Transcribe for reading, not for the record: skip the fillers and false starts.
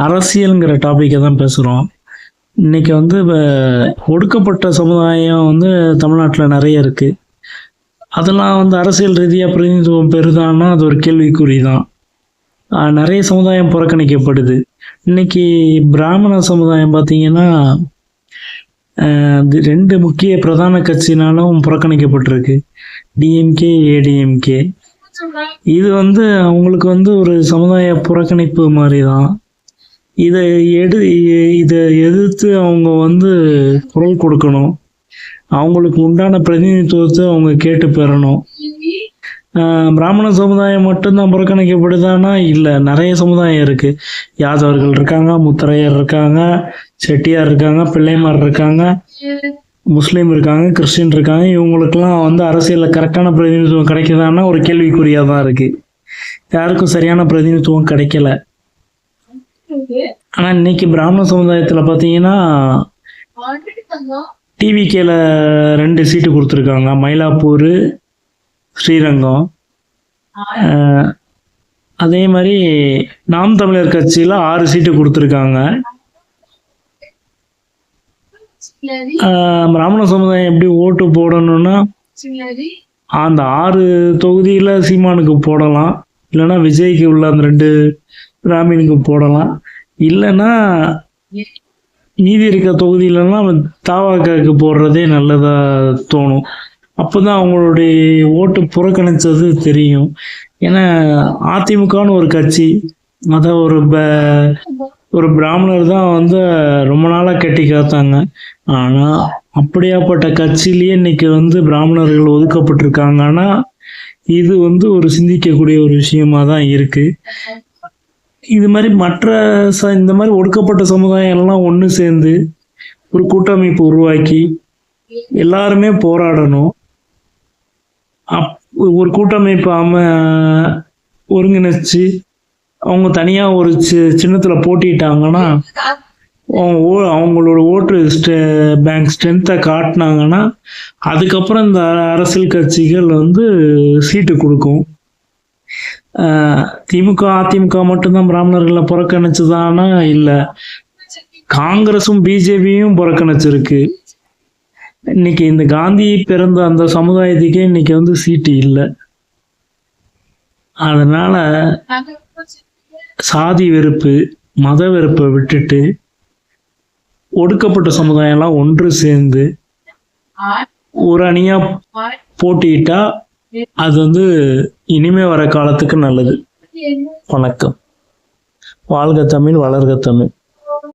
அரசியலுங்கிற டாப்பிக்கை தான் பேசுகிறோம். இன்னைக்கு வந்து ஒடுக்கப்பட்ட சமுதாயம் வந்து தமிழ்நாட்டில் நிறைய இருக்குது. அதெல்லாம் வந்து அரசியல் ரீதியாக பிரதிநிதித்துவம் பெறுதான்னா அது ஒரு கேள்விக்குறி தான். நிறைய சமுதாயம் புறக்கணிக்கப்படுது. இன்னைக்கு பிராமண சமுதாயம் பார்த்தீங்கன்னா ரெண்டு முக்கிய பிரதான கட்சினாலும் புறக்கணிக்கப்பட்டிருக்கு. டிஎம்கே, ஏடிஎம்கே. இது வந்து அவங்களுக்கு வந்து ஒரு சமுதாய புறக்கணிப்பு மாதிரி தான். இதை எதிர்த்து அவங்க வந்து குரல் கொடுக்கணும். அவங்களுக்கு உண்டான பிரதிநிதித்துவத்தை அவங்க கேட்டு பெறணும். பிராமண சமுதாயம் மட்டும்தான் புறக்கணிக்கப்படுதானா இல்லை, நிறைய சமுதாயம் இருக்கு. யாதவர்கள் இருக்காங்க, முத்தரையர் இருக்காங்க, செட்டியார் இருக்காங்க, பிள்ளைமார் இருக்காங்க, முஸ்லீம் இருக்காங்க, கிறிஸ்டின் இருக்காங்க. இவங்களுக்கெல்லாம் வந்து அரசியலில் கரெக்டான பிரதிநிதித்துவம் கிடைக்குதான்னா ஒரு கேள்விக்குறியாக தான் இருக்கு. யாருக்கும் சரியான பிரதிநிதித்துவம் கிடைக்கல. ஆனால் இன்னைக்கு பிராமண சமுதாயத்தில் பார்த்தீங்கன்னா டிவிகேல 2 சீட்டு கொடுத்துருக்காங்க. மயிலாப்பூர், ஸ்ரீரங்கம். அதே மாதிரி நாம் தமிழர் கட்சியில் 6 சீட்டு கொடுத்துருக்காங்க. பிராமண சமுதாயம் எப்படி ஓட்டு போடணும்னா அந்த 6 தொகுதியில் சீமானுக்கு போடலாம், இல்லைன்னா விஜய்க்கு உள்ள அந்த 2 பிராமினுக்கு போடலாம், இல்லைன்னா மீதி இருக்க தொகுதியிலலாம் தாவாக்காக்கு போடுறதே நல்லதா தோணும். அப்போதான் அவங்களுடைய ஓட்டு புறக்கணிச்சது தெரியும். ஏன்னா அதிமுகன்னு ஒரு கட்சி, அதை ஒரு பிராமணர் தான் வந்து ரொம்ப நாளாக கட்டி காத்தாங்க. ஆனால் அப்படியாப்பட்ட கட்சியிலேயே இன்னைக்கு வந்து பிராமணர்கள் ஒதுக்கப்பட்டிருக்காங்கன்னா இது வந்து ஒரு சிந்திக்கக்கூடிய ஒரு விஷயமா தான் இருக்கு. இது மாதிரி இந்த மாதிரி ஒடுக்கப்பட்ட சமுதாயம் எல்லாம் ஒன்று சேர்ந்து ஒரு கூட்டமைப்பு உருவாக்கி எல்லாருமே போராடணும். ஒரு கூட்டமைப்பு ஒருங்கிணைச்சு அவங்க தனியாக ஒரு சின்னத்தில் போட்டிட்டாங்கன்னா அவங்களோட ஓட்டு பேங்க் ஸ்ட்ரென்த்தை காட்டினாங்கன்னா அதுக்கப்புறம் இந்த அரசியல் கட்சிகள் வந்து சீட்டு கொடுக்கும். திமுக, அதிமுக மட்டும்தான் பிராமணர்களை புறக்கணிச்சுதானா இல்லை, காங்கிரஸும் பிஜேபியும் புறக்கணிச்சிருக்கு. இன்னைக்கு இந்த காந்தி பிறந்த அந்த சமுதாயத்துக்கே இன்னைக்கு வந்து சீட்டு இல்லை. அதனால சாதி வெறுப்பு, மத வெறுப்பை விட்டுட்டு ஒடுக்கப்பட்ட சமுதாயம்லாம் ஒன்று சேர்ந்து ஒரு அணியா போட்டிட்டா அது வந்து இனிமே வர காலத்துக்கு நல்லது. வணக்கம். வாழ்க தமிழ், வளர்க தமிழ்.